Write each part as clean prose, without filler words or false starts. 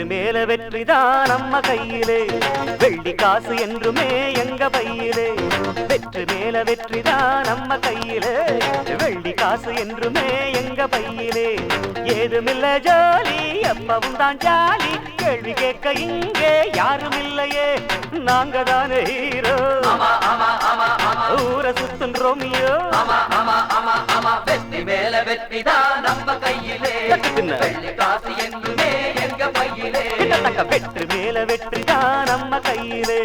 வெற்றி மேல வெற்றிதான் நம்ம கையிலே, வெள்ளி காசு என்றுமே எங்க பையிலே. வெற்றி மேல வெற்றிதான் நம்ம கையிலே, வெள்ளி காசு என்றுமே எங்க பையிலே. ஏதுமில்ல ஜாலி, எப்பவும் தான் ஜாலி, கேள்வி கேட்க இங்கே யாரும் இல்லையே, நாங்க தானே ஹீரோ. ஊரை சுத்தும் ரோமியோ. வெற்றி மேல வெற்றிதான் நம்ம கையிலே, வெள்ளி காசு என்றுமே எங்க பையிலே. வெற்றி மேல வெற்றிதான் நம்ம கையிலே,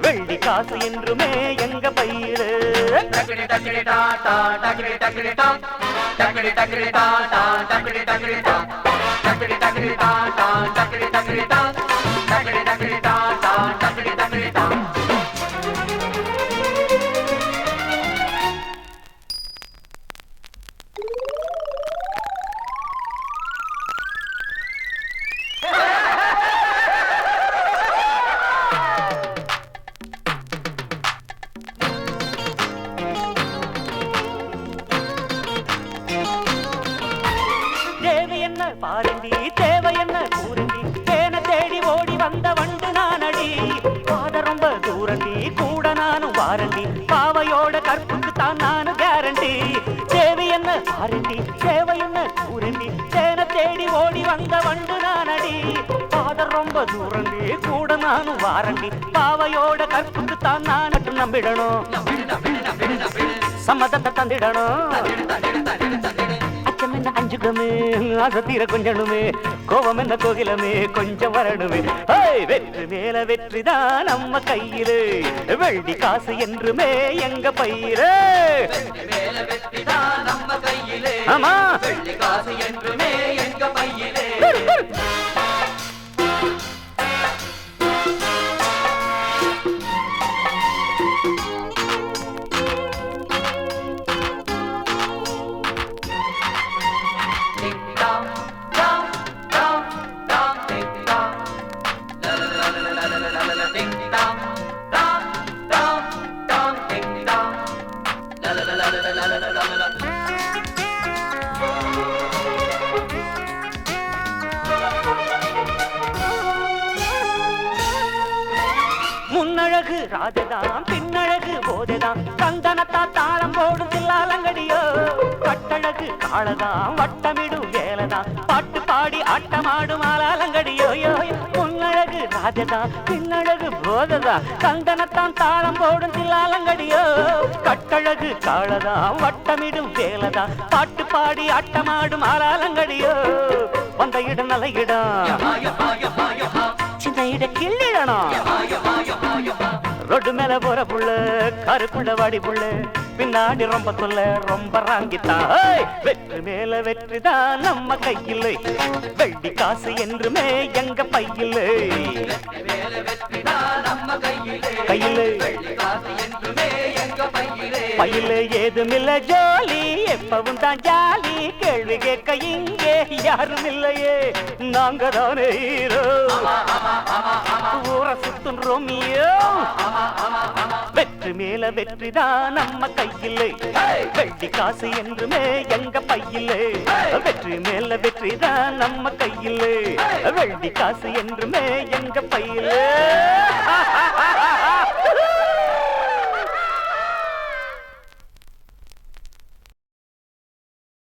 வெள்ளி காசு என்றுமே எங்க பையிலே. டக்கடி டக்கடி டாடா டக்கடி டக்கடி டாம், டக்கடி டக்கடி டாடா டக்கடி டக்கடி டாம், டக்கடி டக்கடி டாடா டக்கடி டக்கடி டாம், டக்கடி டக்கடி டாடா டக்கடி டக்கடி டாம். தேவை என்ன பாருண்டி, தேவை என்ன கூறுண்டி, தேன தேடி ஓடி வந்த வண்டு நானடி. பாத ரொம்ப தூரண்டி, கூட நானும் வாரண்டி, பாவையோட கற்புக்கு தான் நானும் கேரண்டி. தேவை என்ன பாருண்டி, தேவை என்ன கூறுண்டி, தேன தேடி ஓடி வந்த வண்டு நானடி. பாத ரொம்ப தூரண்டி, கூட நானும் வாரண்டி, பாவையோட கற்புக்கு தான் நான் மட்டும் நம்பிடணும், சம்மதத்தை தந்திடணும். அஞ்சுகமே ஆசை தீர கொஞ்சணுமே, கோபம் என்ன கோகிலமே கொஞ்சம் வரணுமே. வெற்றி மேல வெற்றிதான் நம்ம கையிலே, வெள்ளி காசு என்றுமே எங்க பையிலே. ஆமா, வெள்ளி காசு என்றுமே எங்க பையிலே. முன்னழகு ராஜதான், பின்னழகு போதைதான், சந்தனத்தா தாளம் போடும் தில்லாலங்கடியோ. கட்டழகு காளதான், வட்டமிடும் வேலைதான், பாட்டு பாடி ஆட்டமாடும் ஆளாலங்கடியோ. முன்னழகு ராஜதான், பின்னழகு போதைதான், சந்தனத்தான் தாளம் போடும் தில்லாலங்கடியோ. கட்டழகு காளதான், வட்டமிடும் வேலைதான், பாட்டு பாடி ஆட்டமாடும் ஆளாலங்கடியோ. வந்த இடம் நல்ல இடம், சின்ன இட கிள்ளிடணும். ரோடு மேல போற புள்ள, கருக்குள்ள வாடி புள்ள, பின்னாடி ரொம்ப சொல்ல ரொம்ப ராங்கித்தான். வெற்றி மேல வெற்றிதான் நம்ம கையிலே, வெள்ளி காசு என்றுமே எங்க பையிலே. கையிலே பையிலே ஏதுமில்ல ஜாலி, எப்பவும் தான் ஜாலி, கேள்வி கேட்க இங்கே யாரும் இல்லையே, நாங்க தானே ஹீரோ. ஊரை சுத்தும் ரோமியோ. வெற்றி மேல வெற்றிதான் நம்ம கையிலே, வெள்ளி காசு என்றுமே எங்க பையிலே. வெற்றி மேல வெற்றிதான் நம்ம கையிலே, வெள்ளி காசு என்றுமே எங்க பையிலே.